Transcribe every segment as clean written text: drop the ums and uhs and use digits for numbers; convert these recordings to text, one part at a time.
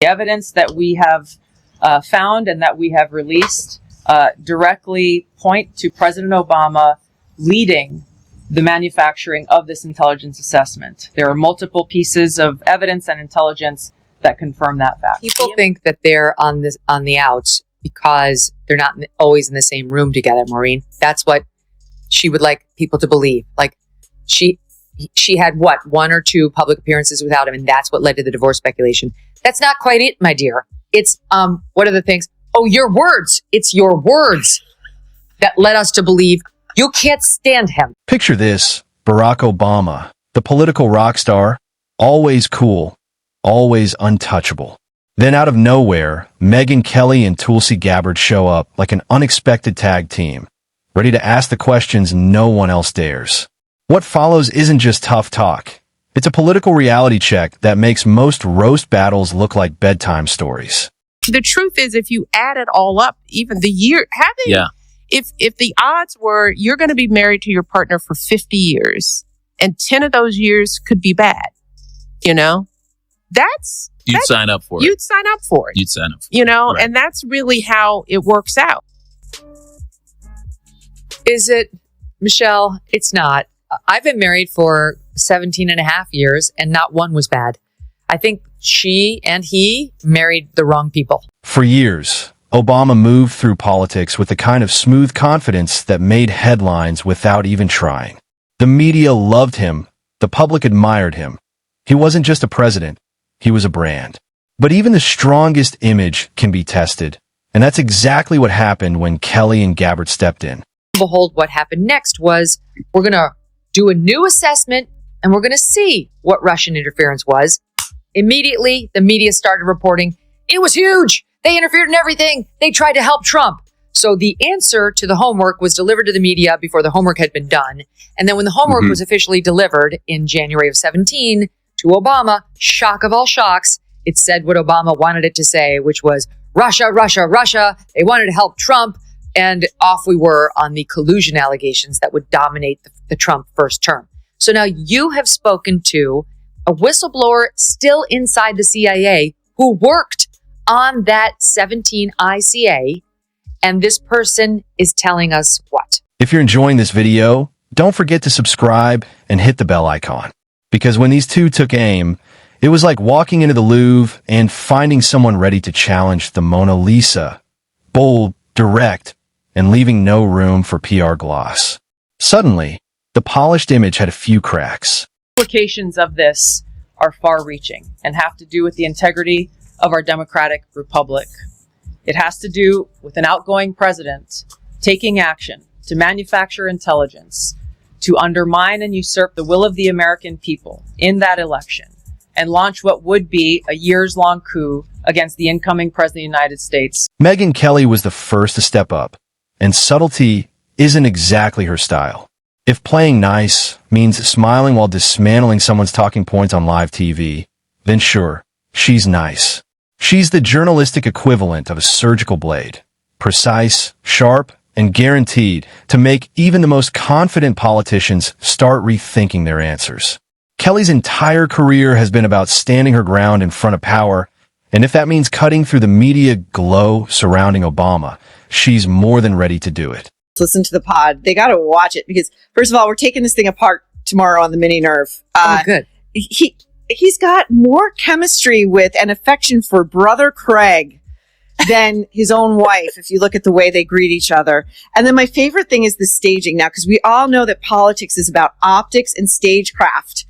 The evidence that we have found and that we have released directly point to President Obama leading the manufacturing of this intelligence assessment. There are multiple pieces of evidence and intelligence that confirm that fact. People think that they're on the outs because they're not always in the same room together, Maureen. That's what she would like people to believe. Like she had one or two public appearances without him, and that's what led to the divorce speculation. That's not quite it, my dear. It's what are the things? Oh, your words. It's your words that led us to believe you can't stand him. Picture this: Barack Obama, the political rock star, always cool, always untouchable. Then out of nowhere, Megyn Kelly and Tulsi Gabbard show up like an unexpected tag team, ready to ask the questions no one else dares. What follows isn't just tough talk. It's a political reality check that makes most roast battles look like bedtime stories. The truth is, if you add it all up, even the year, if the odds were you're going to be married to your partner for 50 years and 10 of those years could be bad, You'd sign up for it. You'd sign up for it. You'd sign up for it. Right. And that's really how it works out. Is it, Michelle? It's not. I've been married for 17 and a half years and not one was bad. I think she and he married the wrong people. For years, Obama moved through politics with the kind of smooth confidence that made headlines without even trying. The media loved him. The public admired him. He wasn't just a president. He was a brand. But even the strongest image can be tested. And that's exactly what happened when Kelly and Gabbard stepped in. Behold, what happened next was we're going to do a new assessment and we're going to see what Russian interference was. Immediately, the media started reporting, it was huge. They interfered in everything. They tried to help Trump. So the answer to the homework was delivered to the media before the homework had been done. And then when the homework was officially delivered in January of 17 to Obama, shock of all shocks, it said what Obama wanted it to say, which was Russia, Russia, Russia. They wanted to help Trump. And off we were on the collusion allegations that would dominate the Trump first term. So now you have spoken to a whistleblower still inside the CIA who worked on that 17 ICA. And this person is telling us what? If you're enjoying this video, don't forget to subscribe and hit the bell icon. Because when these two took aim, it was like walking into the Louvre and finding someone ready to challenge the Mona Lisa. Bold, direct, and leaving no room for PR gloss. Suddenly, the polished image had a few cracks. Implications of this are far-reaching and have to do with the integrity of our democratic republic. It has to do with an outgoing president taking action to manufacture intelligence to undermine and usurp the will of the American people in that election and launch what would be a years-long coup against the incoming president of the United States. Megyn Kelly was the first to step up, and subtlety isn't exactly her style. If playing nice means smiling while dismantling someone's talking points on live TV, then sure, she's nice. She's the journalistic equivalent of a surgical blade, precise, sharp, and guaranteed to make even the most confident politicians start rethinking their answers. Kelly's entire career has been about standing her ground in front of power, and if that means cutting through the media glow surrounding Obama, she's more than ready to do it. Listen to the pod. They got to watch it because, first of all, we're taking this thing apart tomorrow on the Mini Nerve. Good. He's got more chemistry with and affection for brother Craig than his own wife, if you look at the way they greet each other. And then my favorite thing is the staging now, because we all know that politics is about optics and stagecraft.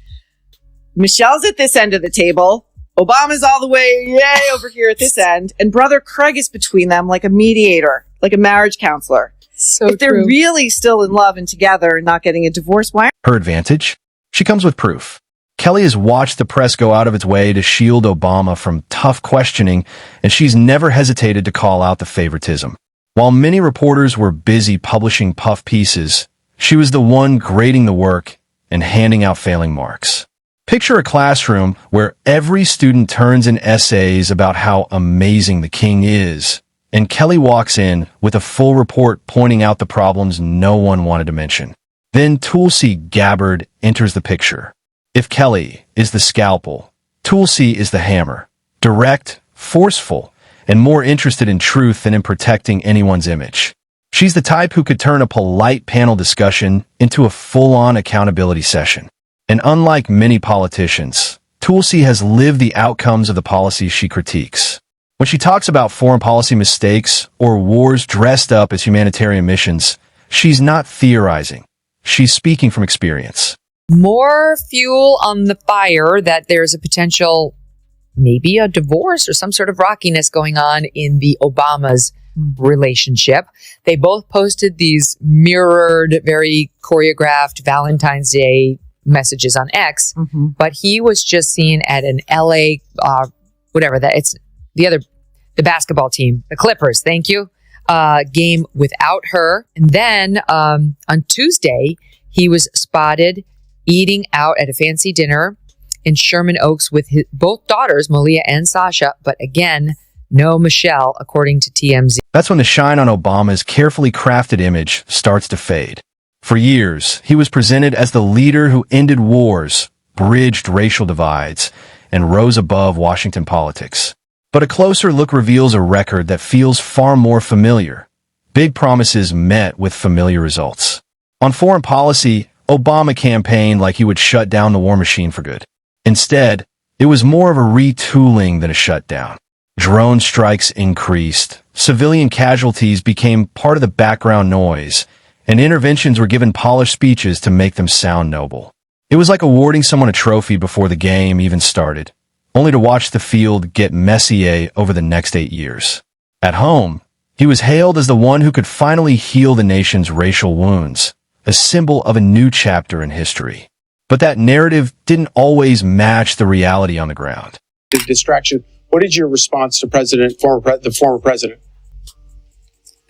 Michelle's at this end of the table. Obama's all the way over here at this end. And brother Craig is between them like a mediator, like a marriage counselor. So if they're really still in love and together and not getting a divorce, why? Her advantage? She comes with proof. Kelly has watched the press go out of its way to shield Obama from tough questioning, and she's never hesitated to call out the favoritism. While many reporters were busy publishing puff pieces, she was the one grading the work and handing out failing marks. Picture a classroom where every student turns in essays about how amazing the king is, and Kelly walks in with a full report pointing out the problems no one wanted to mention. Then Tulsi Gabbard enters the picture. If Kelly is the scalpel, Tulsi is the hammer. Direct, forceful and more interested in truth than in protecting anyone's image. She's the type who could turn a polite panel discussion into a full-on accountability session. And unlike many politicians, Tulsi has lived the outcomes of the policies she critiques. When she talks about foreign policy mistakes or wars dressed up as humanitarian missions, she's not theorizing. She's speaking from experience. More fuel on the fire that there's a potential, maybe a divorce or some sort of rockiness going on in the Obamas relationship. They both posted these mirrored, very choreographed Valentine's Day messages on X, but he was just seen at an LA, the basketball team, the Clippers, thank you, game without her. And then on Tuesday, he was spotted eating out at a fancy dinner in Sherman Oaks with his both daughters, Malia and Sasha, but again, no Michelle, according to TMZ. That's when the shine on Obama's carefully crafted image starts to fade. For years, he was presented as the leader who ended wars, bridged racial divides, and rose above Washington politics. But a closer look reveals a record that feels far more familiar. Big promises met with familiar results. On foreign policy, Obama campaigned like he would shut down the war machine for good. Instead, it was more of a retooling than a shutdown. Drone strikes increased, civilian casualties became part of the background noise, and interventions were given polished speeches to make them sound noble. It was like awarding someone a trophy before the game even started, only to watch the field get messier over the next 8 years. At home, he was hailed as the one who could finally heal the nation's racial wounds, a symbol of a new chapter in history. But that narrative didn't always match the reality on the ground. The distraction. What is your response to the former president?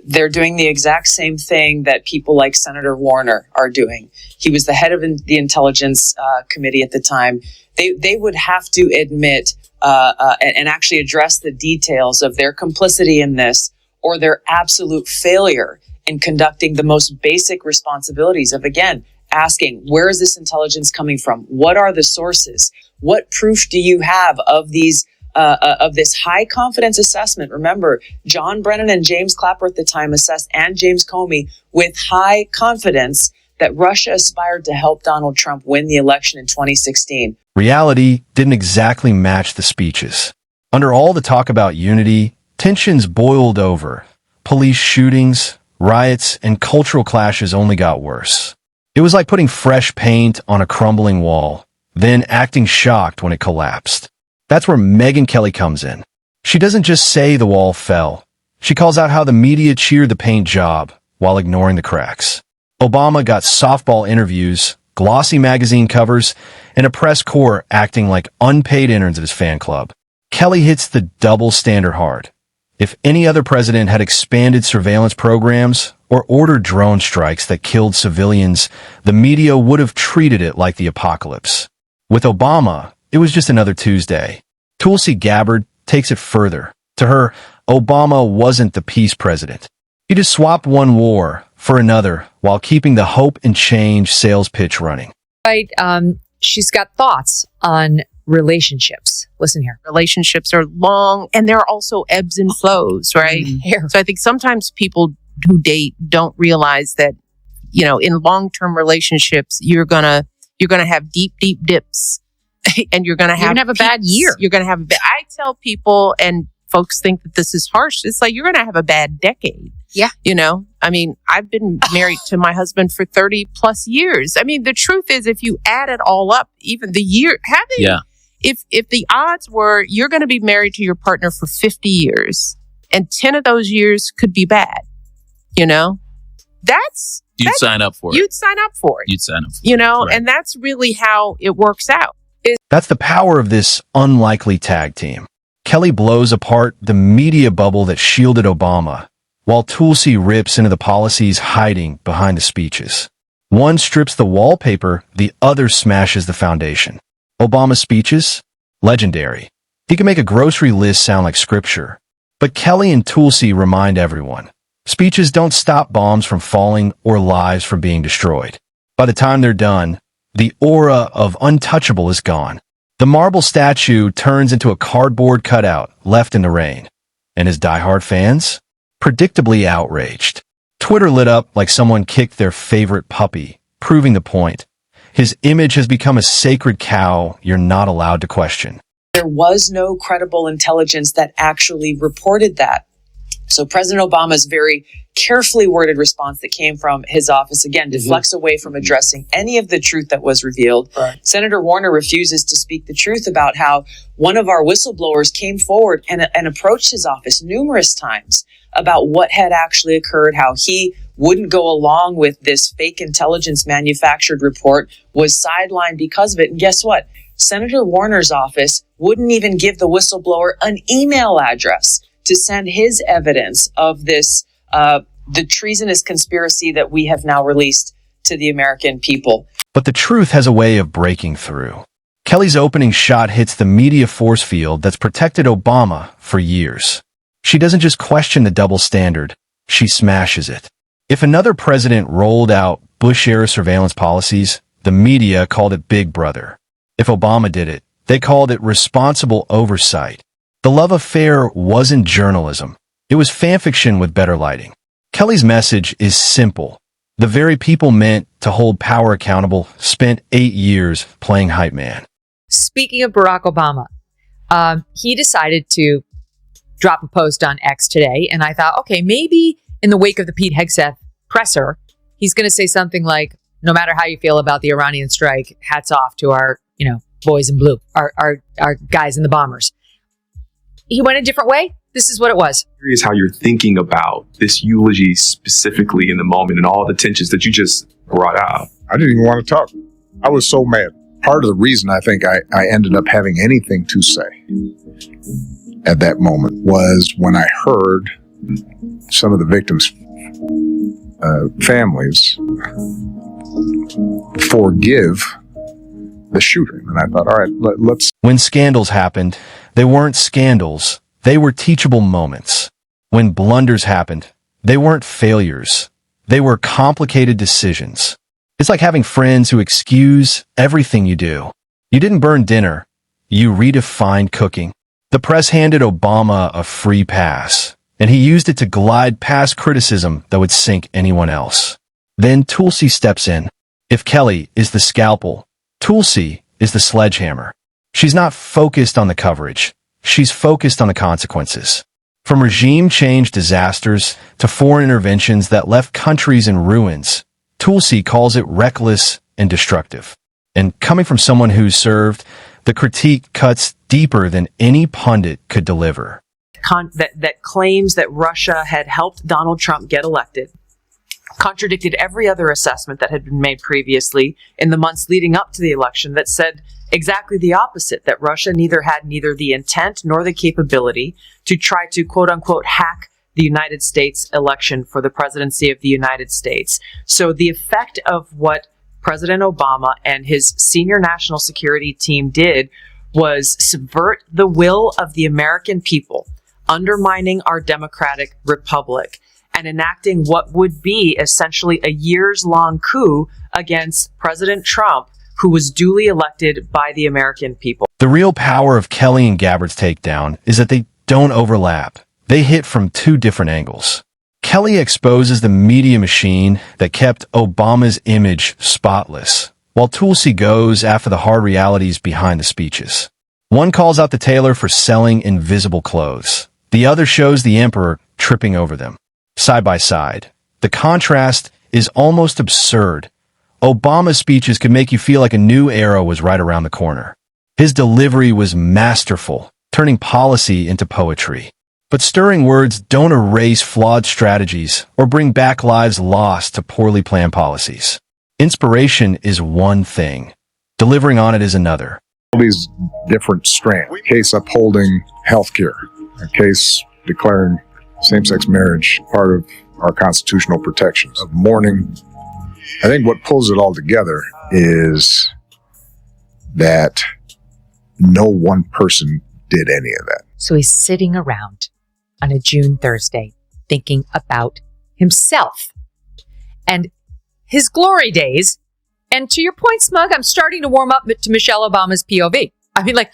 They're doing the exact same thing that people like Senator Warner are doing. He was the head of the Intelligence Committee at the time. They would have to admit and actually address the details of their complicity in this, or their absolute failure in conducting the most basic responsibilities of, again, asking, where is this intelligence coming from? What are the sources? What proof do you have of these of this high confidence assessment? Remember, John Brennan and James Clapper at the time assessed, and James Comey, with high confidence that Russia aspired to help Donald Trump win the election in 2016. Reality didn't exactly match the speeches. Under all the talk about unity, tensions boiled over. Police shootings, riots, and cultural clashes only got worse. It was like putting fresh paint on a crumbling wall, then acting shocked when it collapsed. That's where Megyn Kelly comes in. She doesn't just say the wall fell. She calls out how the media cheered the paint job while ignoring the cracks. Obama got softball interviews, glossy magazine covers, and a press corps acting like unpaid interns at his fan club. Kelly hits the double standard hard. If any other president had expanded surveillance programs or ordered drone strikes that killed civilians, the media would have treated it like the apocalypse. With Obama, it was just another Tuesday. Tulsi Gabbard takes it further. To her, Obama wasn't the peace president. He just swapped one war for another while keeping the hope and change sales pitch running. Right. She's got thoughts on relationships. Listen here. Relationships are long, and there are also ebbs and flows, right? Here. So I think sometimes people who date don't realize that, in long-term relationships, you're gonna have deep dips, and you're gonna have a bad year. You're gonna have. I tell people, and folks think that this is harsh. It's like you're gonna have a bad decade. Yeah. I mean, I've been married to my husband for 30 plus years. I mean, the truth is, if you add it all up, even the year, if the odds were you're going to be married to your partner for 50 years and 10 of those years could be bad, that's You'd sign up for it. You'd sign up for it. You'd sign up for it. Right. And that's really how it works out. That's the power of this unlikely tag team. Kelly blows apart the media bubble that shielded Obama, while Tulsi rips into the policies hiding behind the speeches. One strips the wallpaper, the other smashes the foundation. Obama's speeches? Legendary. He can make a grocery list sound like scripture. But Kelly and Tulsi remind everyone, speeches don't stop bombs from falling or lives from being destroyed. By the time they're done, the aura of untouchable is gone. The marble statue turns into a cardboard cutout left in the rain. And his diehard fans? Predictably outraged. Twitter lit up like someone kicked their favorite puppy, proving the point. His image has become a sacred cow you're not allowed to question. There was no credible intelligence that actually reported that. So President Obama's very carefully worded response that came from his office, again, deflects away from addressing any of the truth that was revealed. Right. Senator Warner refuses to speak the truth about how one of our whistleblowers came forward and approached his office numerous times about what had actually occurred, how he wouldn't go along with this fake intelligence manufactured report, was sidelined because of it. And guess what? Senator Warner's office wouldn't even give the whistleblower an email address to send his evidence of this, the treasonous conspiracy that we have now released to the American people. But the truth has a way of breaking through. Kelly's opening shot hits the media force field that's protected Obama for years. She doesn't just question the double standard, she smashes it. If another president rolled out Bush-era surveillance policies, the media called it Big Brother. If Obama did it, they called it responsible oversight. The love affair wasn't journalism. It was fanfiction with better lighting. Kelly's message is simple. The very people meant to hold power accountable spent 8 years playing hype man. Speaking of Barack Obama, he decided to drop a post on X today, and I thought, okay, maybe in the wake of the Pete Hegseth presser, he's going to say something like, no matter how you feel about the Iranian strike, hats off to our, boys in blue, our guys in the bombers. He went a different way. This is what it was. Curious how you're thinking about this eulogy specifically in the moment and all the tensions that you just brought out. I didn't even want to talk. I was so mad. Part of the reason I think I ended up having anything to say at that moment was when I heard some of the victims' families forgive the shooter. And I thought, all right, let's... When scandals happened, they weren't scandals. They were teachable moments. When blunders happened, they weren't failures. They were complicated decisions. It's like having friends who excuse everything you do. You didn't burn dinner. You redefined cooking. The press handed Obama a free pass, and he used it to glide past criticism that would sink anyone else. Then Tulsi steps in. If Kelly is the scalpel, Tulsi is the sledgehammer. She's not focused on the coverage. She's focused on the consequences. From regime change disasters to foreign interventions that left countries in ruins, Tulsi calls it reckless and destructive. And coming from someone who's served, the critique cuts deeper than any pundit could deliver. That claims that Russia had helped Donald Trump get elected contradicted every other assessment that had been made previously in the months leading up to the election that said exactly the opposite, that Russia had neither the intent nor the capability to try to, quote unquote, hack the United States election for the presidency of the United States. So the effect of what President Obama and his senior national security team did was subvert the will of the American people, undermining our democratic republic, and enacting what would be essentially a years-long coup against President Trump, who was duly elected by the American people. The real power of Kelly and Gabbard's takedown is that they don't overlap. They hit from two different angles. Kelly exposes the media machine that kept Obama's image spotless, while Tulsi goes after the hard realities behind the speeches. One calls out the tailor for selling invisible clothes. The other shows the emperor tripping over them. Side by side, the contrast is almost absurd. Obama's speeches could make you feel like a new era was right around the corner. His delivery was masterful, turning policy into poetry. But stirring words don't erase flawed strategies or bring back lives lost to poorly planned policies. Inspiration is one thing. Delivering on it is another. All these different strands. A case upholding healthcare. A case declaring same-sex marriage part of our constitutional protections. Of mourning. I think what pulls it all together is that no one person did any of that. So he's sitting around on a June Thursday thinking about himself and his glory days. And to your point, Smug, I'm starting to warm up to Michelle Obama's POV. I mean, like,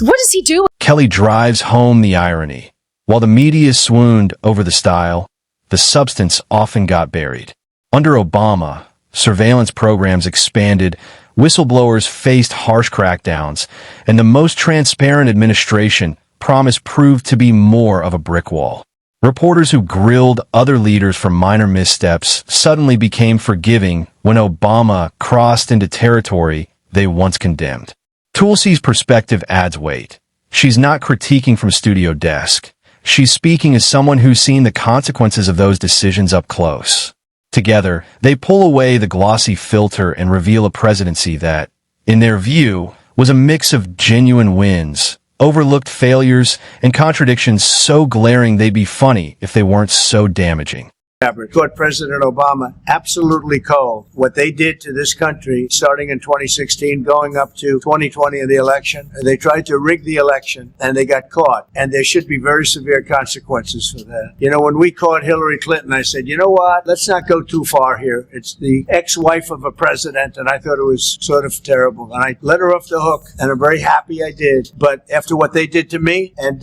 what is he doing? Kelly drives home the irony. While the media swooned over the style, the substance often got buried. Under Obama, surveillance programs expanded, whistleblowers faced harsh crackdowns, and the most transparent administration promise proved to be more of a brick wall. Reporters who grilled other leaders for minor missteps suddenly became forgiving when Obama crossed into territory they once condemned. Tulsi's perspective adds weight. She's not critiquing from a studio desk. She's speaking as someone who's seen the consequences of those decisions up close. Together, they pull away the glossy filter and reveal a presidency that, in their view, was a mix of genuine wins, overlooked failures, and contradictions so glaring they'd be funny if they weren't so damaging. Caught President Obama absolutely cold. What they did to this country starting in 2016, going up to 2020 in the election, they tried to rig the election and they got caught. And there should be very severe consequences for that. You know, when we caught Hillary Clinton, I said, you know what? Let's not go too far here. It's the ex-wife of a president, and I thought it was sort of terrible. And I let her off the hook, and I'm very happy I did. But after what they did to me, and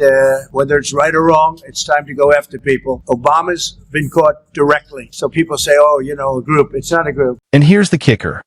whether it's right or wrong, it's time to go after people. Obama's been caught directly. So people say, oh, you know, a group. It's not a group. And here's the kicker.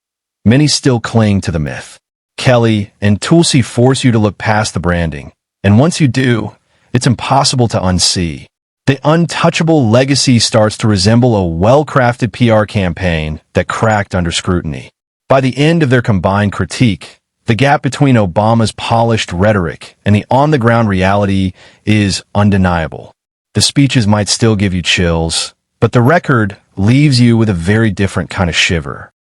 Many still cling to the myth. Kelly and Tulsi force you to look past the branding. And once you do, it's impossible to unsee. The untouchable legacy starts to resemble a well-crafted PR campaign that cracked under scrutiny. By the end of their combined critique, the gap between Obama's polished rhetoric and the on-the-ground reality is undeniable. The speeches might still give you chills, but the record leaves you with a very different kind of shiver.